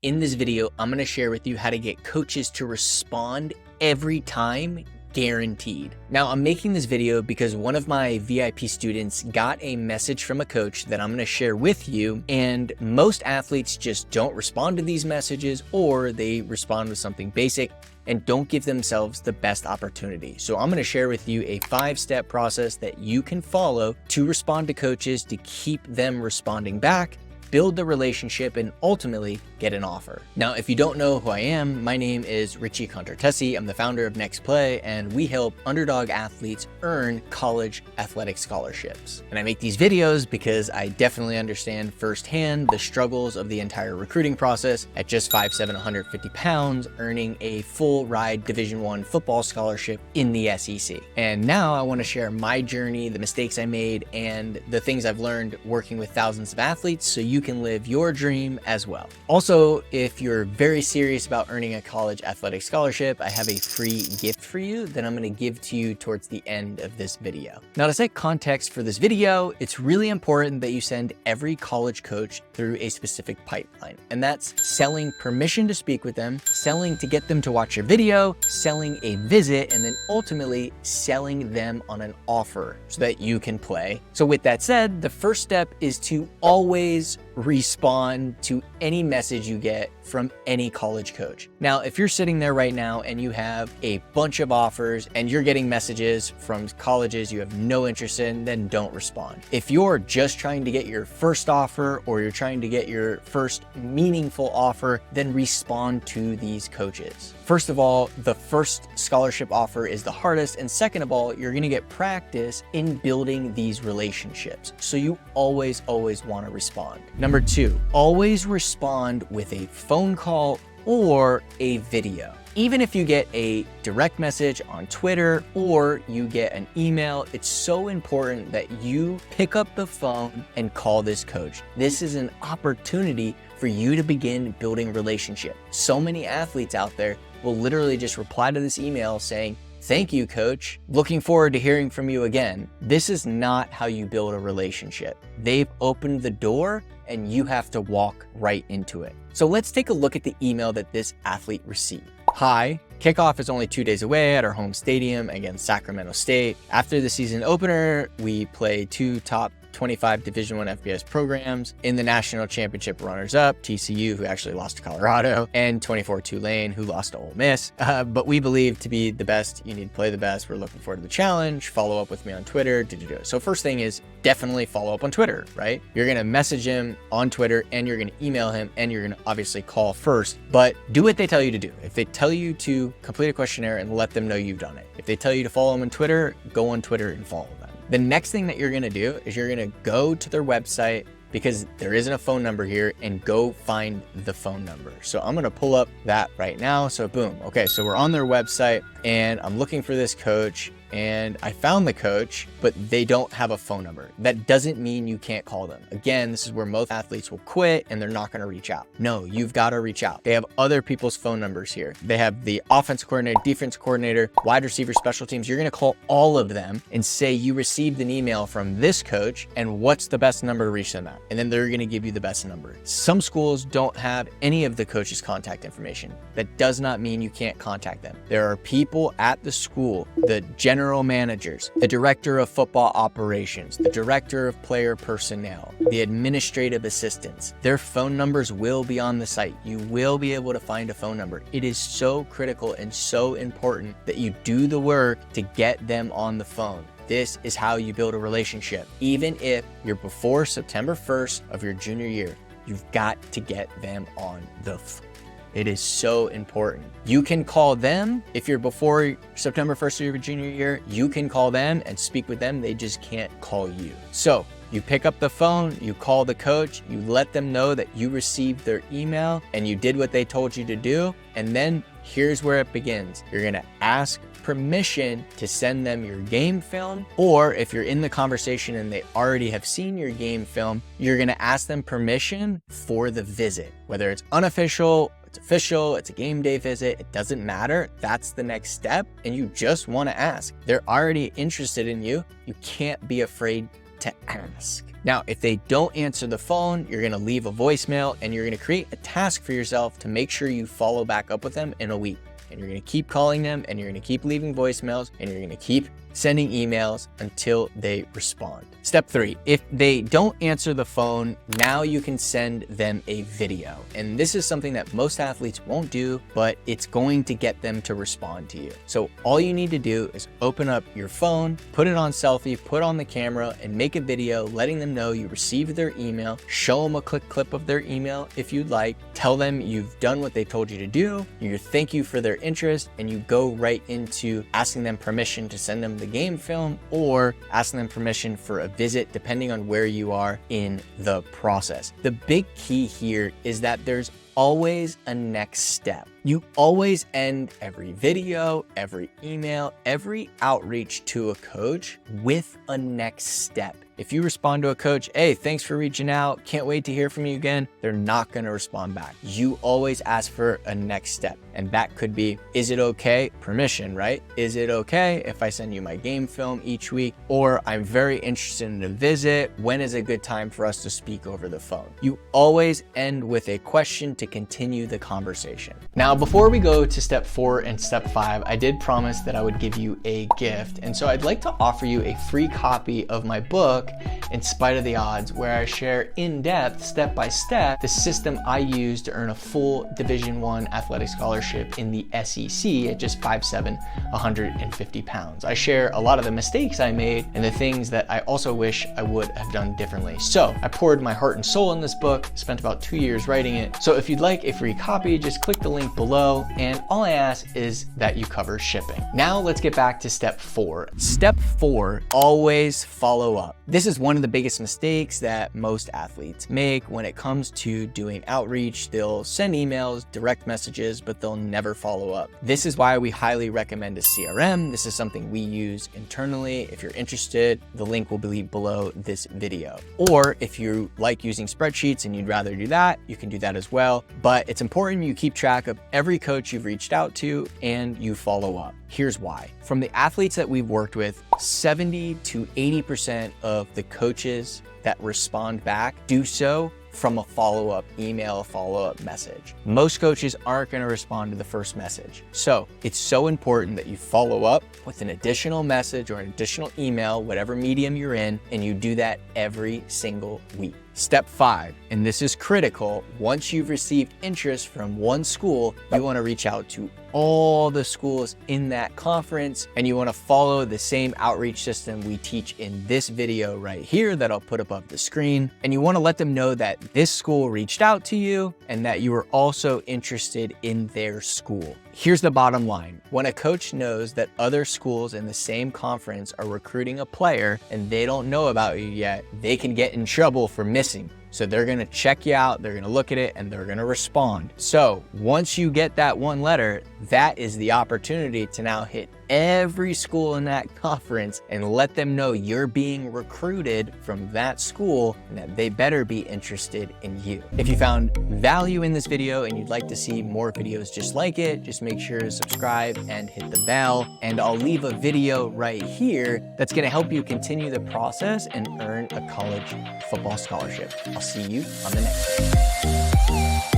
In this video, I'm going to share with you how to get coaches to respond every time, guaranteed. Now, I'm making this video because one of my VIP students got a message from a coach that I'm going to share with you, and most athletes just don't respond to these messages, or they respond with something basic and don't give themselves the best opportunity. So I'm going to share with you a 5-step process that you can follow to respond to coaches, to keep them responding back, build the relationship, and ultimately get an offer. Now, if you don't know who I am, my name is Richie Contartesi. I'm the founder of Next Play, and we help underdog athletes earn college athletic scholarships. And I make these videos because I definitely understand firsthand the struggles of the entire recruiting process at just 5'7", 150 pounds, earning a full ride Division I football scholarship in the SEC. And now I want to share my journey, the mistakes I made, and the things I've learned working with thousands of athletes so you can live your dream as well. Also, if you're very serious about earning a college athletic scholarship, I have a free gift for you that I'm going to give to you towards the end of this video. Now, to set context for this video, it's really important that you send every college coach through a specific pipeline, and that's selling permission to speak with them, selling to get them to watch your video, selling a visit, and then ultimately selling them on an offer so that you can play. So with that said, the first step is to always respond to any message you get from any college coach. Now, if you're sitting there right now and you have a bunch of offers and you're getting messages from colleges you have no interest in, then don't respond. If you're just trying to get your first offer or you're trying to get your first meaningful offer, then respond to these coaches. First of all, the first scholarship offer is the hardest, and second of all, you're going to get practice in building these relationships. So you always want to respond. Number 2, always respond with a phone call or a video. Even if you get a direct message on Twitter or you get an email, it's so important that you pick up the phone and call this coach. This is an opportunity for you to begin building relationship. So many athletes out there will literally just reply to this email saying, "Thank you, coach. Looking forward to hearing from you again." This is not how you build a relationship. They've opened the door and you have to walk right into it. So let's take a look at the email that this athlete received. "Hi, kickoff is only 2 days away at our home stadium against Sacramento State. After the season opener, we play 2 top 25 Division I FBS programs in the national championship runners-up, TCU, who actually lost to Colorado, and 24 Tulane, who lost to Ole Miss. But we believe to be the best, you need to play the best. We're looking forward to the challenge. Follow up with me on Twitter. So first thing is definitely follow up on Twitter, right? You're going to message him on Twitter and you're going to email him and you're going to obviously call first, but do what they tell you to do. If they tell you to complete a questionnaire and let them know you've done it. If they tell you to follow them on Twitter, go on Twitter and follow them. The next thing that you're going to do is you're going to go to their website, because there isn't a phone number here, and go find the phone number. So I'm going to pull up that right now. So boom. Okay. So we're on their website and I'm looking for this coach, and I found the coach, but they don't have a phone number. That doesn't mean you can't call them. Again, this is where most athletes will quit and they're not going to reach out. No, you've got to reach out. They have other people's phone numbers here. They have the offense coordinator, defense coordinator, wide receiver, special teams. You're going to call all of them and say you received an email from this coach and what's the best number to reach them at? And then they're going to give you the best number. Some schools don't have any of the coach's contact information. That does not mean you can't contact them. There are people at the school, the general managers, the director of football operations, the director of player personnel, the administrative assistants. Their phone numbers will be on the site. You will be able to find a phone number. It is so critical and so important that you do the work to get them on the phone. This is how you build a relationship. Even if you're before September 1st of your junior year, you've got to get them on the phone. It is so important. You can call them if you're before September 1st of your junior year. You can call them and speak with them. They just can't call you. So you pick up the phone, you call the coach, you let them know that you received their email and you did what they told you to do. And then here's where it begins. You're going to ask permission to send them your game film, or if you're in the conversation and they already have seen your game film, you're going to ask them permission for the visit, whether it's unofficial, it's official, it's a game day visit, it doesn't matter. That's the next step. And you just want to ask. They're already interested in you. You can't be afraid to ask. Now, if they don't answer the phone, you're gonna leave a voicemail and you're gonna create a task for yourself to make sure you follow back up with them in a week. And you're gonna keep calling them and you're gonna keep leaving voicemails and you're gonna keep sending emails until they respond. Step 3, if they don't answer the phone, now you can send them a video. And this is something that most athletes won't do, but it's going to get them to respond to you. So all you need to do is open up your phone, put it on selfie, put on the camera, and make a video letting them know you received their email. Show them a quick clip of their email if you'd like. Tell them you've done what they told you to do, you thank you for their interest, and you go right into asking them permission to send them the game film or asking them permission for a visit, depending on where you are in the process. The big key here is that there's always a next step. You always end every video, every email, every outreach to a coach with a next step. If you respond to a coach, hey, thanks for reaching out, can't wait to hear from you again, they're not gonna respond back. You always ask for a next step. And that could be, is it okay? Permission, right? Is it okay if I send you my game film each week? Or I'm very interested in a visit. When is a good time for us to speak over the phone? You always end with a question to continue the conversation. Now, before we go to step 4 and step 5, I did promise that I would give you a gift. And so I'd like to offer you a free copy of my book, In Spite of the Odds, where I share in depth, step by step, the system I use to earn a full Division I athletic scholarship in the SEC at just 5'7", 150 pounds. I share a lot of the mistakes I made and the things that I also wish I would have done differently. So I poured my heart and soul in this book, spent about 2 years writing it. So if you'd like a free copy, just click the link below, and all I ask is that you cover shipping. Now let's get back to step 4. Step 4, always follow up. This is one of the biggest mistakes that most athletes make when it comes to doing outreach. They'll send emails, direct messages, but they'll never follow up. This is why we highly recommend a CRM. This is something we use internally. If you're interested, the link will be below this video. Or if you like using spreadsheets and you'd rather do that, you can do that as well. But it's important you keep track of every coach you've reached out to and you follow up. Here's why. From the athletes that we've worked with, 70 to 80% of the coaches that respond back do so from a follow-up email, follow-up message. Most coaches aren't going to respond to the first message. So it's so important that you follow up with an additional message or an additional email, whatever medium you're in, and you do that every single week. Step 5, and this is critical, once you've received interest from one school, you want to reach out to all the schools in that conference, and you want to follow the same outreach system we teach in this video right here that I'll put above the screen. And you want to let them know that this school reached out to you and that you were also interested in their school. Here's the bottom line. When a coach knows that other schools in the same conference are recruiting a player and they don't know about you yet, they can get in trouble for missing. So they're gonna check you out, they're gonna look at it, and they're gonna respond. So once you get that one letter, that is the opportunity to now hit every school in that conference and let them know you're being recruited from that school and that they better be interested in you. If you found value in this video and you'd like to see more videos just like it, just make sure to subscribe and hit the bell. And I'll leave a video right here that's gonna help you continue the process and earn a college football scholarship. I'll see you on the next one.